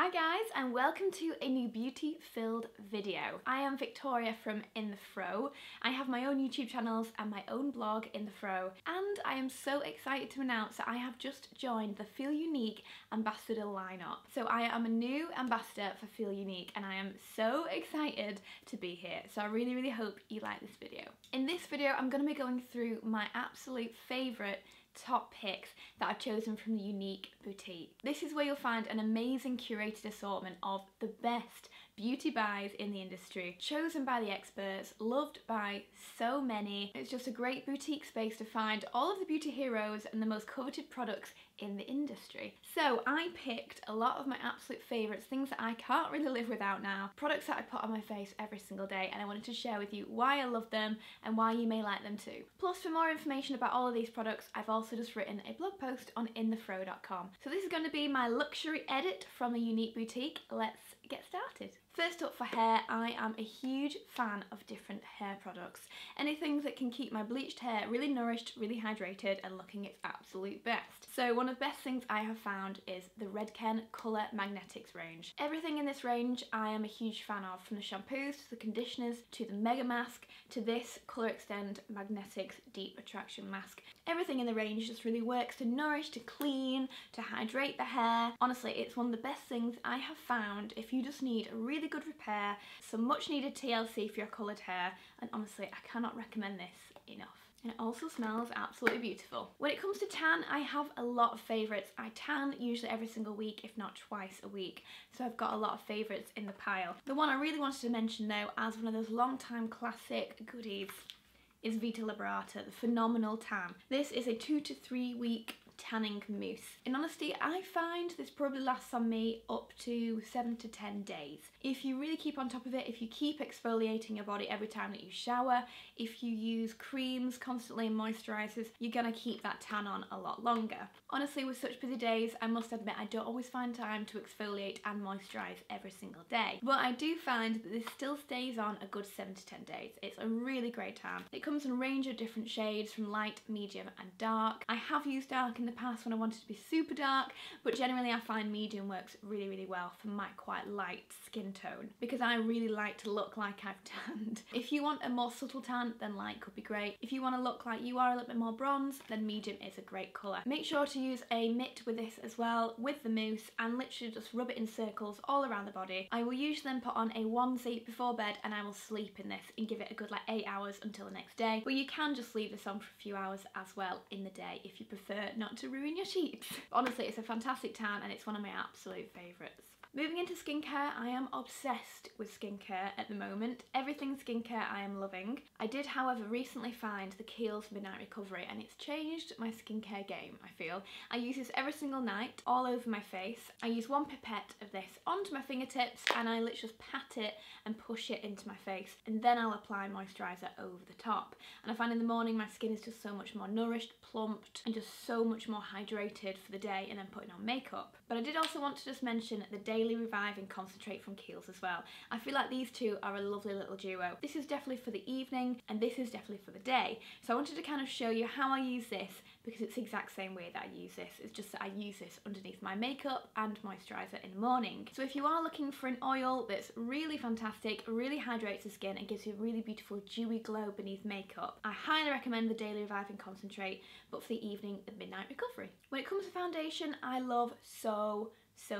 Hi guys, and welcome to a new beauty filled video. I am Victoria from Inthefrow. I have my own YouTube channels and my own blog, Inthefrow, and I am so excited to announce that I have just joined the Feelunique ambassador lineup. So I am a new ambassador for Feelunique and I am so excited to be here. So I really hope you like this video. In this video I'm going to be going through my absolute favourite top picks that I've chosen from the Younique boutique. This is where you'll find an amazing curated assortment of the best beauty buys in the industry, chosen by the experts, loved by so many. It's just a great boutique space to find all of the beauty heroes and the most coveted products in the industry. So I picked a lot of my absolute favourites, things that I can't really live without now, products that I put on my face every single day, and I wanted to share with you why I love them and why you may like them too. Plus, for more information about all of these products, I've also just written a blog post on inthefrow.com. So this is going to be my luxury edit from the Younique boutique. Let's get started. First up, for hair, I am a huge fan of different hair products. Anything that can keep my bleached hair really nourished, really hydrated and looking its absolute best. So one of the best things I have found is the Redken Colour Magnetics range. Everything in this range I am a huge fan of, from the shampoos to the conditioners to the Mega Mask to this Colour Extend Magnetics Deep Attraction Mask. Everything in the range just really works to nourish, to clean, to hydrate the hair. Honestly, it's one of the best things I have found if you just need a really good repair, some much needed TLC for your coloured hair, and honestly I cannot recommend this enough. And it also smells absolutely beautiful. When it comes to tan, I have a lot of favourites. I tan usually every single week, if not twice a week, so I've got a lot of favourites in the pile. The one I really wanted to mention though, as one of those long time classic goodies, is Vita Liberata, the Phenomenal Tan. This is a 2 to 3 week tanning mousse. In honesty, I find this probably lasts on me up to 7 to 10 days. If you really keep on top of it, if you keep exfoliating your body every time that you shower, if you use creams constantly and moisturisers, you're gonna keep that tan on a lot longer. Honestly, with such busy days, I must admit I don't always find time to exfoliate and moisturise every single day. But I do find that this still stays on a good 7 to 10 days. It's a really great tan. It comes in a range of different shades from light, medium and dark. I have used dark in the past when I wanted to be super dark, but generally I find medium works really well for my quite light skin tone, because I really like to look like I've tanned. If you want a more subtle tan, then light could be great. If you want to look like you are a little bit more bronze, then medium is a great colour. Make sure to use a mitt with this as well, with the mousse, and literally just rub it in circles all around the body. I will usually then put on a onesie before bed and I will sleep in this and give it a good like 8 hours until the next day. But you can just leave this on for a few hours as well in the day if you prefer not to ruin your sheets. Honestly, it's a fantastic tan and it's one of my absolute favourites. Moving into skincare, I am obsessed with skincare at the moment. Everything skincare I am loving. I did, however, recently find the Kiehl's Midnight Recovery and it's changed my skincare game, I feel. I use this every single night, all over my face. I use 1 pipette of this onto my fingertips and I literally just pat it and push it into my face, and then I'll apply moisturiser over the top. And I find in the morning my skin is just so much more nourished, plumped, and just so much more hydrated for the day, and then putting on makeup. But I did also want to just mention the Daily Reviving Concentrate from Kiehl's as well. I feel like these two are a lovely little duo. This is definitely for the evening and this is definitely for the day. So I wanted to kind of show you how I use this, because it's the exact same way that I use this. It's just that I use this underneath my makeup and moisturiser in the morning. So if you are looking for an oil that's really fantastic, really hydrates the skin and gives you a really beautiful dewy glow beneath makeup, I highly recommend the Daily Reviving Concentrate, but for the evening, the Midnight Recovery. When it comes to foundation, I love so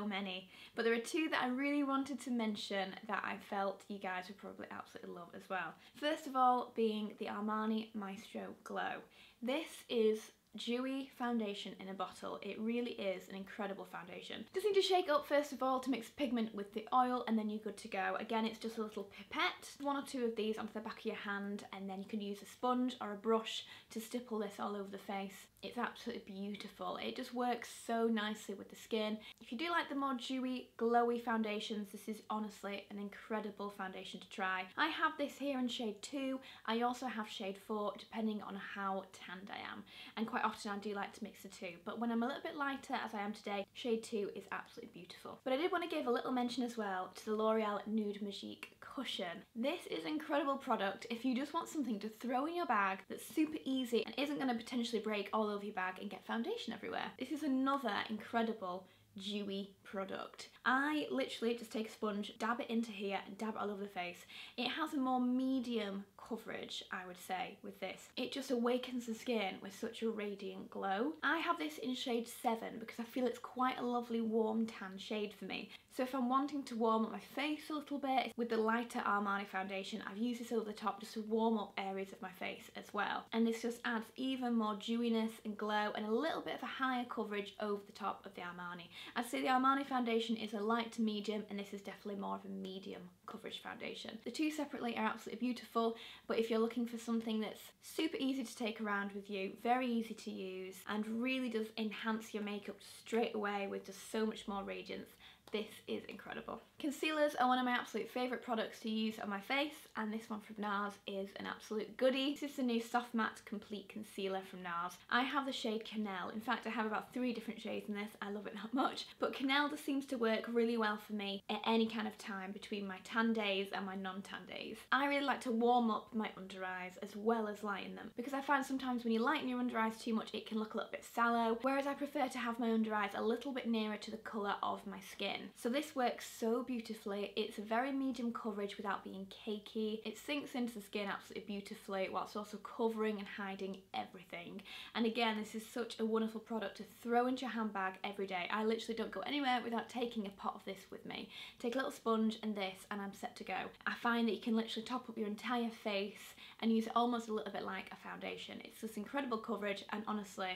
many, but there are 2 that I really wanted to mention that I felt you guys would probably absolutely love as well. First of all being the Armani Maestro Glow. This is dewy foundation in a bottle. It really is an incredible foundation. Just need to shake up first of all to mix pigment with the oil and then you're good to go. Again, it's just a little pipette, 1 or 2 of these onto the back of your hand, and then you can use a sponge or a brush to stipple this all over the face. It's absolutely beautiful. It just works so nicely with the skin. If you do like the more dewy, glowy foundations, this is honestly an incredible foundation to try. I have this here in shade 2. I also have shade 4, depending on how tanned I am. And quite often I do like to mix the 2, but when I'm a little bit lighter, as I am today, shade 2 is absolutely beautiful. But I did want to give a little mention as well to the L'Oreal Nude Magique Cushion. This is an incredible product if you just want something to throw in your bag that's super easy and isn't going to potentially break all over your bag and get foundation everywhere. This is another incredible dewy product. I literally just take a sponge, dab it into here and dab it all over the face. It has a more medium coverage, I would say, with this. It just awakens the skin with such a radiant glow. I have this in shade 7 because I feel it's quite a lovely warm tan shade for me. So if I'm wanting to warm up my face a little bit with the lighter Armani foundation, I've used this over the top just to warm up areas of my face as well. And this just adds even more dewiness and glow and a little bit of a higher coverage over the top of the Armani. I'd say the Armani foundation is a light to medium, and this is definitely more of a medium coverage foundation. The two separately are absolutely beautiful, but if you're looking for something that's super easy to take around with you, very easy to use, and really does enhance your makeup straight away with just so much more radiance, this is incredible. Concealers are one of my absolute favourite products to use on my face, and this one from NARS is an absolute goodie. This is the new Soft Matte Complete Concealer from NARS. I have the shade Canelle. In fact, I have about 3 different shades in this. I love it that much. But Canelle just seems to work really well for me at any kind of time between my tan days and my non-tan days. I really like to warm up my under eyes as well as lighten them, because I find sometimes when you lighten your under eyes too much, it can look a little bit sallow, whereas I prefer to have my under eyes a little bit nearer to the colour of my skin. So this works so beautifully. It's a very medium coverage without being cakey. It sinks into the skin absolutely beautifully whilst also covering and hiding everything. And again, this is such a wonderful product to throw into your handbag every day. I literally don't go anywhere without taking a pot of this with me. Take a little sponge and this and I'm set to go. I find that you can literally top up your entire face and use it almost a little bit like a foundation. It's this incredible coverage, and honestly,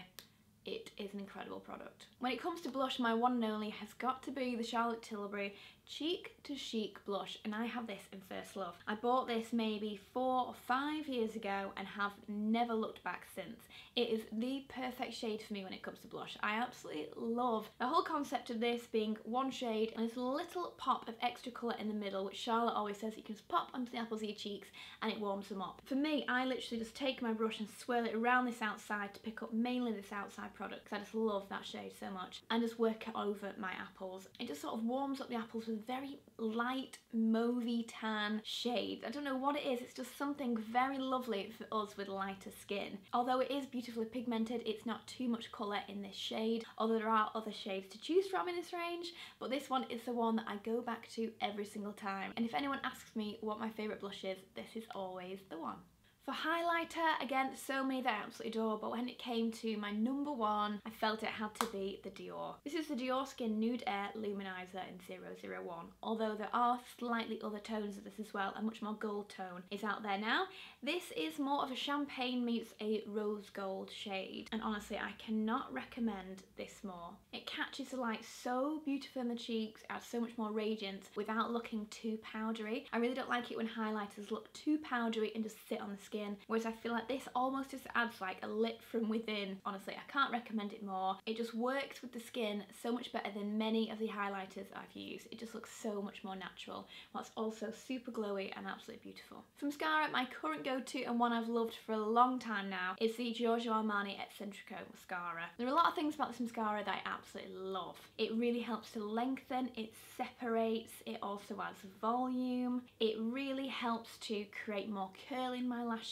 it is an incredible product. When it comes to blush, my one and only has got to be the Charlotte Tilbury Cheek to Chic blush, and I have this in First Love. I bought this maybe 4 or 5 years ago and have never looked back since. It is the perfect shade for me when it comes to blush. I absolutely love the whole concept of this being one shade and this little pop of extra colour in the middle, which Charlotte always says you can just pop onto the apples of your cheeks and it warms them up. For me, I literally just take my brush and swirl it around this outside to pick up mainly this outside product, because I just love that shade so much, and just work it over my apples. It just sort of warms up the apples with very light mauvey tan shades. I don't know what it is, it's just something very lovely for us with lighter skin. Although it is beautifully pigmented, it's not too much colour in this shade, although there are other shades to choose from in this range, but this one is the one that I go back to every single time. And if anyone asks me what my favourite blush is, this is always the one. For highlighter, again, so many that I absolutely adore, but when it came to my number one, I felt it had to be the Dior. This is the Dior Skin Nude Air Luminizer in 001. Although there are slightly other tones of this as well, a much more gold tone is out there now. This is more of a champagne meets a rose gold shade, and honestly, I cannot recommend this more. It catches the light so beautifully in the cheeks, adds so much more radiance without looking too powdery. I really don't like it when highlighters look too powdery and just sit on the skin, whereas I feel like this almost just adds like a lit from within. Honestly, I can't recommend it more. It just works with the skin so much better than many of the highlighters I've used. It just looks so much more natural, whilst also super glowy and absolutely beautiful. For mascara, my current go-to and one I've loved for a long time now is the Giorgio Armani Eccentrico mascara. There are a lot of things about this mascara that I absolutely love. It really helps to lengthen, it separates, it also adds volume, it really helps to create more curl in my lashes.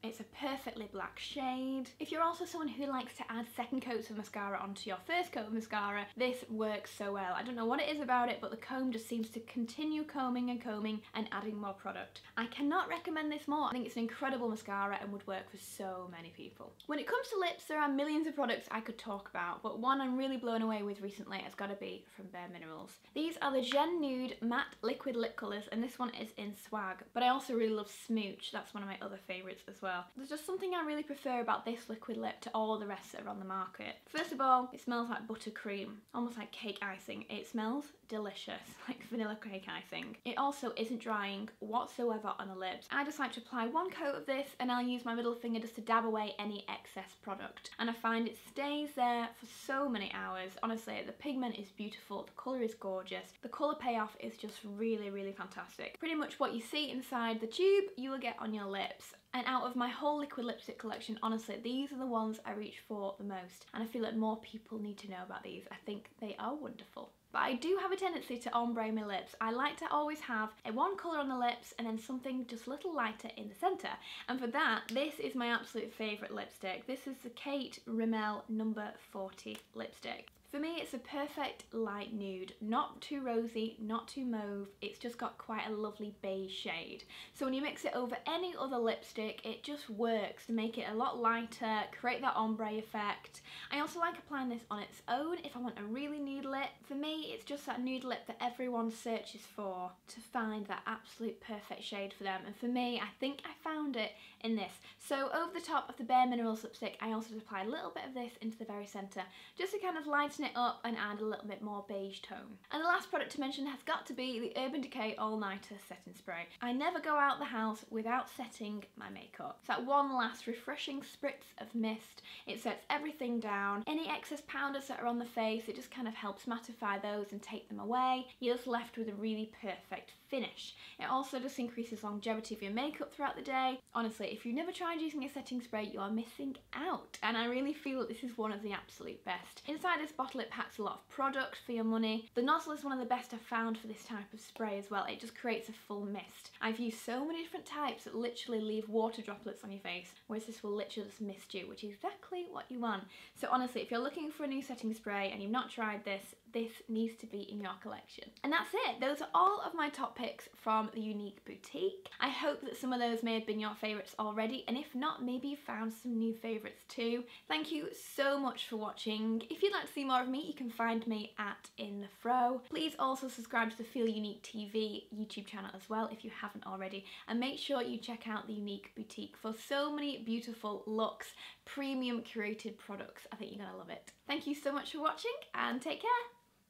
It's a perfectly black shade. If you're also someone who likes to add second coats of mascara onto your first coat of mascara, this works so well. I don't know what it is about it, but the comb just seems to continue combing and combing and adding more product. I cannot recommend this more. I think it's an incredible mascara and would work for so many people. When it comes to lips, there are millions of products I could talk about, but one I'm really blown away with recently has got to be from Bare Minerals. These are the Gen Nude Matte Liquid Lip Colours, and this one is in Swag, but I also really love Smooch. That's one of my other favourites as well. There's just something I really prefer about this liquid lip to all the rest that are on the market. First of all, it smells like buttercream, almost like cake icing. It smells delicious, like vanilla cake icing. It also isn't drying whatsoever on the lips. I just like to apply one coat of this and I'll use my middle finger just to dab away any excess product. And I find it stays there for so many hours. Honestly, the pigment is beautiful, the colour is gorgeous, the colour payoff is just really, really fantastic. Pretty much what you see inside the tube, you will get on your lips. And out of my whole liquid lipstick collection, honestly, these are the ones I reach for the most. And I feel like more people need to know about these. I think they are wonderful. But I do have a tendency to ombre my lips. I like to always have a one colour on the lips and then something just a little lighter in the centre. And for that, this is my absolute favourite lipstick. This is the Kate Rimmel number 40 lipstick. For me, it's a perfect light nude, not too rosy, not too mauve, it's just got quite a lovely beige shade. So when you mix it over any other lipstick, it just works to make it a lot lighter, create that ombre effect. I also like applying this on its own if I want a really nude lip. For me, it's just that nude lip that everyone searches for to find that absolute perfect shade for them. And for me, I think I found it in this. So over the top of the Bare Minerals lipstick, I also just apply a little bit of this into the very centre, just to kind of lighten it up and add a little bit more beige tone. And the last product to mention has got to be the Urban Decay All Nighter Setting Spray. I never go out the house without setting my makeup. It's that one last refreshing spritz of mist. It sets everything down. Any excess powders that are on the face, it just kind of helps mattify those and take them away. You're just left with a really perfect finish. It also just increases longevity of your makeup throughout the day. Honestly, if you've never tried using a setting spray, you are missing out. And I really feel that this is one of the absolute best. Inside this bottle, it packs a lot of product for your money. The nozzle is one of the best I've found for this type of spray as well. It just creates a full mist. I've used so many different types that literally leave water droplets on your face, whereas this will literally just mist you, which is exactly what you want. So honestly, if you're looking for a new setting spray and you've not tried this, this needs to be in your collection. And that's it. Those are all of my top picks from the Feelunique boutique. I hope that some of those may have been your favourites already, and if not, maybe you found some new favourites too. Thank you so much for watching. If you'd like to see more of me, you can find me at Inthefrow. Please also subscribe to the Feelunique TV YouTube channel as well if you haven't already, and make sure you check out the Feelunique boutique for so many beautiful looks, premium curated products. I think you're gonna love it. Thank you so much for watching and take care.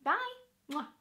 Bye! Mwah.